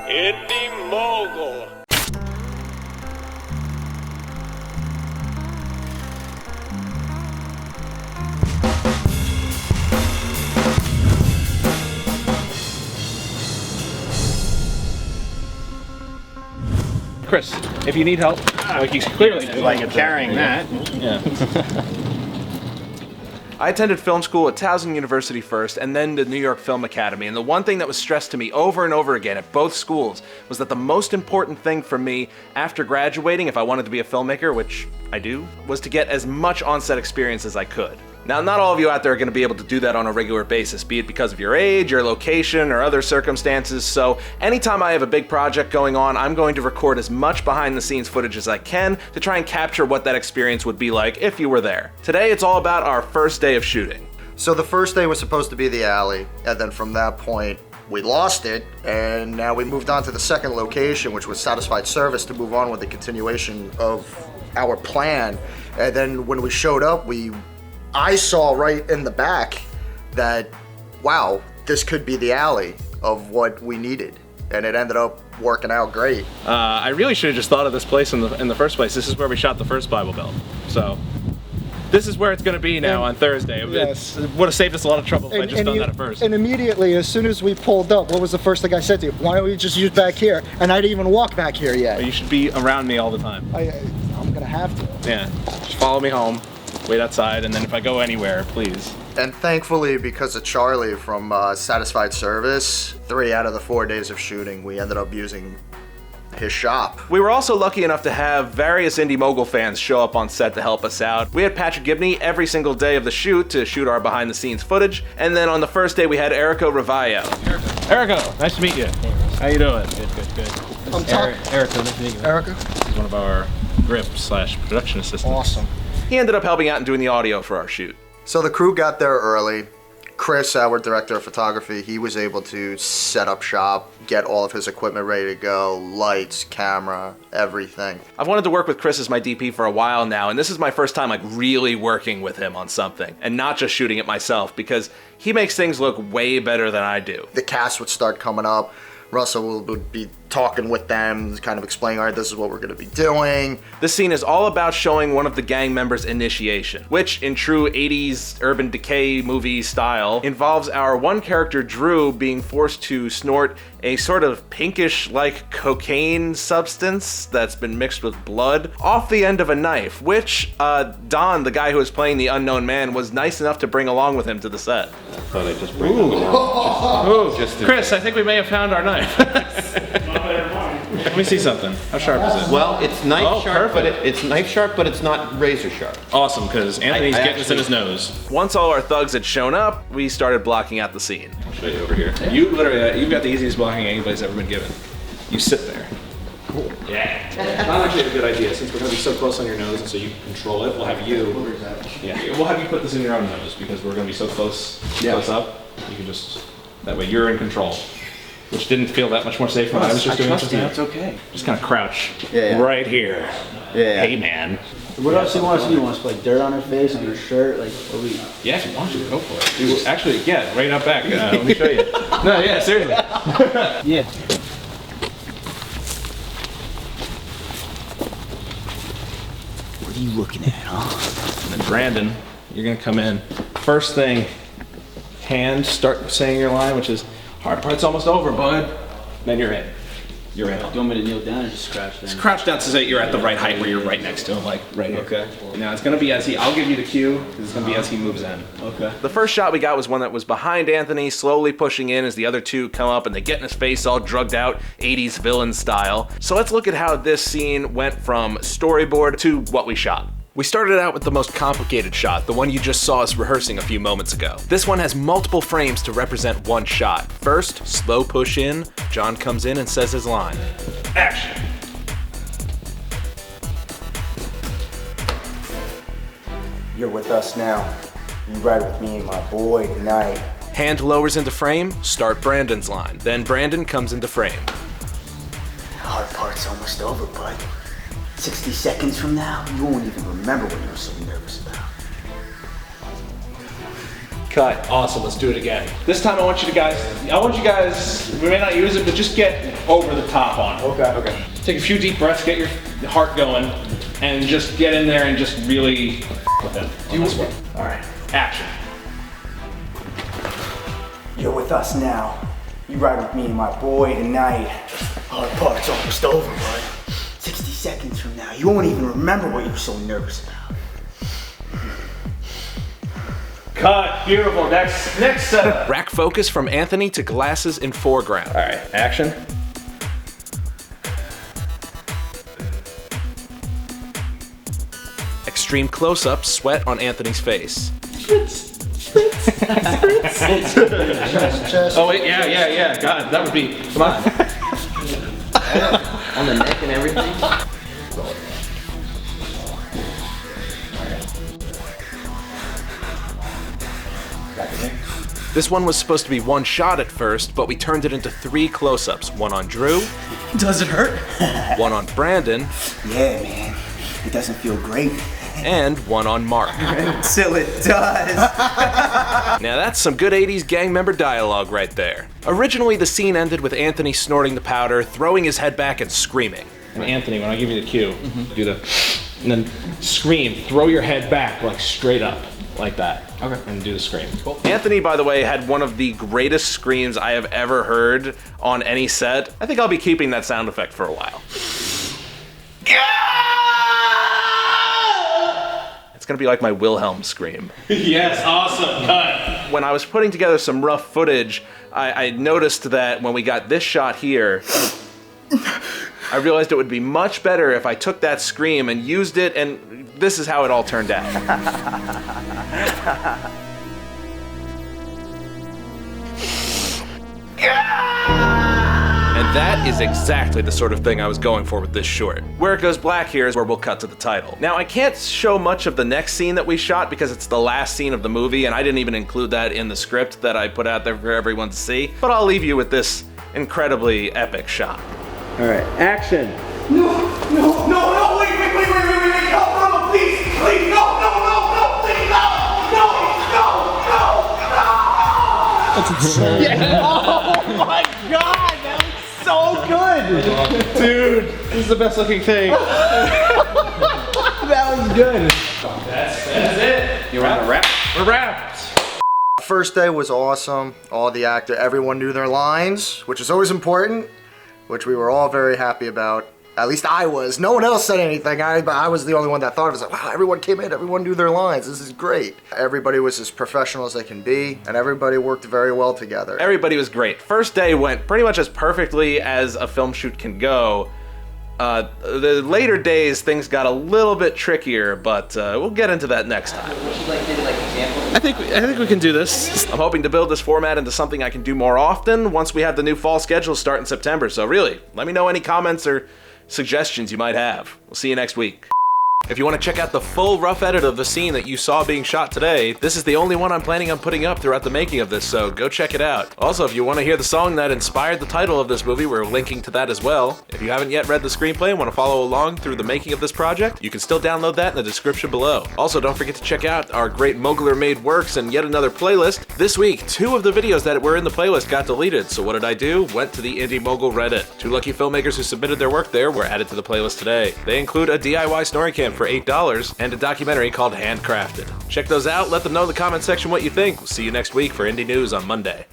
Indy Mogul. Chris, if you need help, like you clearly do. Like carrying that. Yeah. I attended film school at Towson University first and then the New York Film Academy, and the one thing that was stressed to me over and over again at both schools was that the most important thing for me after graduating, if I wanted to be a filmmaker, which I do, was to get as much on-set experience as I could. Now, not all of you out there are going to be able to do that on a regular basis, be it because of your age, your location, or other circumstances, so anytime I have a big project going on, I'm going to record as much behind-the-scenes footage as I can to try and capture what that experience would be like if you were there. Today, it's all about our first day of shooting. So the first day was supposed to be the alley, and then from that point, we lost it, and now we moved on to the second location, which was Satisfied Service, to move on with the continuation of our plan. And then when we showed up, I saw right in the back that, wow, this could be the alley of what we needed. And it ended up working out great. I really should have just thought of this place in the first place. This is where we shot the first Bible Belt. So, this is where it's going to be now on Thursday. Yes. It would have saved us a lot of trouble if I just done that at first. And immediately, as soon as we pulled up, what was the first thing I said to you? Why don't we just use back here? And I didn't even walk back here yet. Well, you should be around me all the time. I'm going to have to. Yeah. Just follow me home. Wait outside, and then if I go anywhere, please. And thankfully, because of Charlie from Satisfied Service, 3 out of the 4 days of shooting, we ended up using his shop. We were also lucky enough to have various Indy Mogul fans show up on set to help us out. We had Patrick Gibney every single day of the shoot to shoot our behind-the-scenes footage, and then on the first day we had Erico Revaio. Erico, nice to meet you. How you doing? Good. I'm talking. Erico, nice to meet you. Erica? He's one of our grip/production assistants. Awesome. He ended up helping out and doing the audio for our shoot. So the crew got there early. Chris, our director of photography, he was able to set up shop, get all of his equipment ready to go, lights, camera, everything. I've wanted to work with Chris as my DP for a while now, and this is my first time like really working with him on something, and not just shooting it myself, because he makes things look way better than I do. The cast would start coming up. Russell would be talking with them, kind of explaining, all right, this is what we're gonna be doing. This scene is all about showing one of the gang members' initiation, which in true 80s Urban Decay movie style involves our one character, Drew, being forced to snort a sort of pinkish-like cocaine substance that's been mixed with blood off the end of a knife, which Don, the guy who was playing the unknown man, was nice enough to bring along with him to the set. I thought I'd just bring it up. Chris, I think we may have found our knife. Let me see something. How sharp is it? Well, it's knife sharp, perfect. but it's knife sharp, but it's not razor sharp. Awesome, because Anthony's I getting this in his nose. Once all our thugs had shown up, we started blocking out the scene. I'll show you over here. You literally, you've got the easiest blocking anybody's ever been given. You sit there. Cool. Yeah. It's not actually a good idea, since we're going to be so close on your nose, and so you control it. We'll have you. Yeah. We'll have you put this in your own nose because we're going to be so close up. You can just that way you're in control. Which didn't feel that much more safe when I was just doing it just now. It's okay. Just kind of crouch right here. Yeah. Hey, man. What else do you want us to do? You want us to put like dirt on her face, on her shirt? Like, what we? Yeah, if you want to, go for it. Dude, actually, yeah, right up back. Let me show you. No, yeah, seriously. Yeah. What are you looking at, huh? And then Brandon, you're gonna come in. First thing, hand, start saying your line, which is, hard part's almost over, bud. Then you're in. You're in. Do you want me to kneel down or just crouch down? Just crouch down so that you're at the right height where you're right next to him, like right here. Okay. Now it's gonna be as I'll give you the cue, because it's gonna be as he moves in. Okay. The first shot we got was one that was behind Anthony, slowly pushing in as the other two come up and they get in his face all drugged out, 80s villain style. So let's look at how this scene went from storyboard to what we shot. We started out with the most complicated shot, the one you just saw us rehearsing a few moments ago. This one has multiple frames to represent one shot. First, slow push in, John comes in and says his line. Action. You're with us now. You ride with me and my boy tonight. Hand lowers into frame, start Brandon's line. Then Brandon comes into frame. Hard part's almost over, bud. 60 seconds from now, you won't even remember what you were so nervous about. Cut. Awesome, let's do it again. This time I want you guys, we may not use it, but just get over the top on it. Okay. Take a few deep breaths, get your heart going, and just get in there and just really with it. Do this one. All right, action. You're with us now. You ride with me and my boy tonight. Hard part's almost over, bud. 60 seconds from now, you won't even remember what you were so nervous about. Cut, beautiful, next setup. Rack focus from Anthony to glasses in foreground. All right, action. Extreme close-up, sweat on Anthony's face. Oh wait, yeah. God, that would be, come on. On the neck and everything. This one was supposed to be one shot at first, but we turned it into 3 close-ups. One on Drew, Does it hurt? one on Brandon, Yeah, man. It doesn't feel great. and one on Mark. Until it does. Now that's some good 80s gang member dialogue right there. Originally, the scene ended with Anthony snorting the powder, throwing his head back and screaming. And Anthony, when I give you the cue, do the, and then scream, throw your head back, like straight up, like that. Okay. And do the scream. Cool. Anthony, by the way, had one of the greatest screams I have ever heard on any set. I think I'll be keeping that sound effect for a while. It's gonna be like my Wilhelm scream. Yes, awesome, cut. When I was putting together some rough footage, I noticed that when we got this shot here, I realized it would be much better if I took that scream and used it, and this is how it all turned out. And that is exactly the sort of thing I was going for with this short. Where it goes black here is where we'll cut to the title. Now, I can't show much of the next scene that we shot because it's the last scene of the movie, and I didn't even include that in the script that I put out there for everyone to see, but I'll leave you with this incredibly epic shot. All right, action. No, wait, no, please, no, please, no. That's insane. Oh my God, that was so good. Dude, this is the best looking thing. That was good. That's it. You want to wrap? We're wrapped. First day was awesome. All the actor, everyone knew their lines, which is always important, which we were all very happy about. At least I was. No one else said anything, but I was the only one that thought it was like, wow, everyone came in, everyone knew their lines, this is great. Everybody was as professional as they can be, and everybody worked very well together. Everybody was great. First day went pretty much as perfectly as a film shoot can go. The later days, things got a little bit trickier, but we'll get into that next time. I think we can do this. I'm hoping to build this format into something I can do more often once we have the new fall schedule start in September. So really, let me know any comments or suggestions you might have. We'll see you next week. If you want to check out the full rough edit of the scene that you saw being shot today, this is the only one I'm planning on putting up throughout the making of this, so go check it out. Also, if you want to hear the song that inspired the title of this movie, we're linking to that as well. If you haven't yet read the screenplay and want to follow along through the making of this project, you can still download that in the description below. Also, don't forget to check out our great Mogul Made Works and yet another playlist. This week, 2 of the videos that were in the playlist got deleted, so what did I do? Went to the Indy Mogul Reddit. 2 lucky filmmakers who submitted their work there were added to the playlist today. They include a DIY snoring cam for $8, and a documentary called Handcrafted. Check those out, let them know in the comment section what you think. We'll see you next week for Indie News on Monday.